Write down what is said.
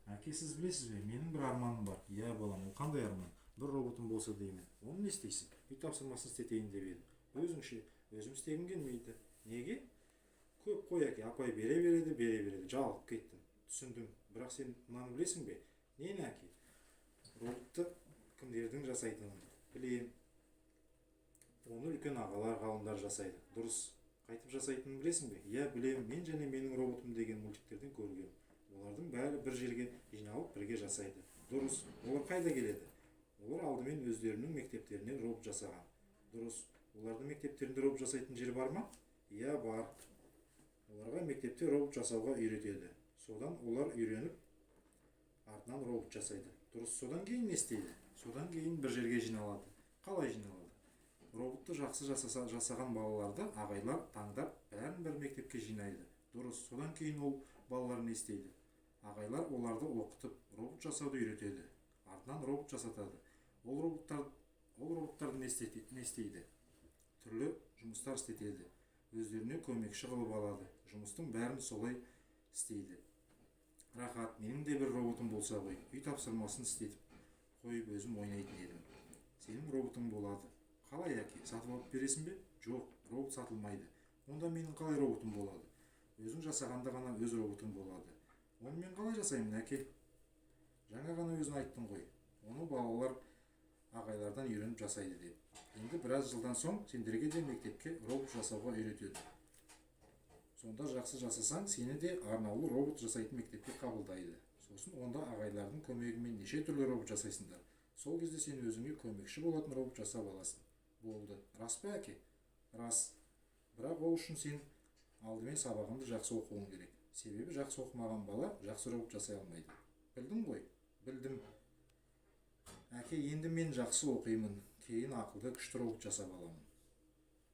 Әке, сіз білесіз бе, менің бір арманым бар. Иә, балам, ол қандай арман? Бір роботым болса деймін. Оны не істейсің? Үй тапсырмасын істетейін деп едім. Өзіңше, өзім істегім келмейді. Неге? Көп қой әке, апай бере береді. Жалығып кеттім. Түсіндім. Бірақ сен мынаны білесің бе? Нені әке? Роботты кімдердің жасайтынын білем. Оны үлкен ағалар, ғалымдар жасайды. Дұрыс. Қайтып жасайтынын білесің бе? Иә, білем. Мен және менің роботым деген мультиктерден көргем. Олардың бәрі бір жерге жиналып бірге жасайды. Дұрыс. Олар қайда келеді? Олар алдымен өздерінің мектептерінен робот жасаған. Дұрыс. Олардың мектептерінде робот жасайтын жер бар ма? Иә, бар. Оларға мектепте робот жасауға үйретеді. Содан олар үйреніп, артынан робот жасайды. Дұрыс. Содан кейін не істейді? Содан кейін бір жерге жиналады. Қалай жиналады? Роботты жақсы жасаған балаларды ағайлар таңдап бәрін бір мектепке жинайды. Дұрыс. Содан кейін ол балалар не істейді? Ағайлар оларды оқытып, робот жасауды үйретеді. Артынан робот жасатады. Ол роботтарды не істейді? Түрлі жұмыстар істетеді. Өздеріне көмекші қылып алады. Жұмыстың бәрін солай істейді. Рахат, менің де бір роботым болса ғой, үй тапсырмасын істетіп қойып өзім ойнайтын едім. Сенің роботың болады. Қалай әке, сатып алып бересің бе? Жоқ, робот сатылмайды. Онда менің қалай роботым болады? Өзің жасағанда ғана өз роботың болады. Оны мен қалай жасаймын әке? Жаңа ғана өзің айттың ғой. Оны балалар ағайлардан үйреніп жасайды деп. Енді біраз жылдан соң сендерге де мектепке робот жасауға үйретеді. Сонда жақсы жасасаң, сені де арнаулы робот жасайтын мектепке қабылдайды. Сосын онда ағайлардың көмегімен неше түрлі робот жасайсыңдар. Сол кезде сен өзіңе көмекші болатын робот жасап аласың. Болды. Рас па әке? Рас. Бірақ ол үшін сен алдымен сабағыңды жақсы оқуың керек. Себебі жақсы оқымаған бала жақсы робот жасай алмайды. Білдің ғой? Білдім. Әке, енді мен жақсы оқимын. Кейін ақылды күшті робот жасап аламын.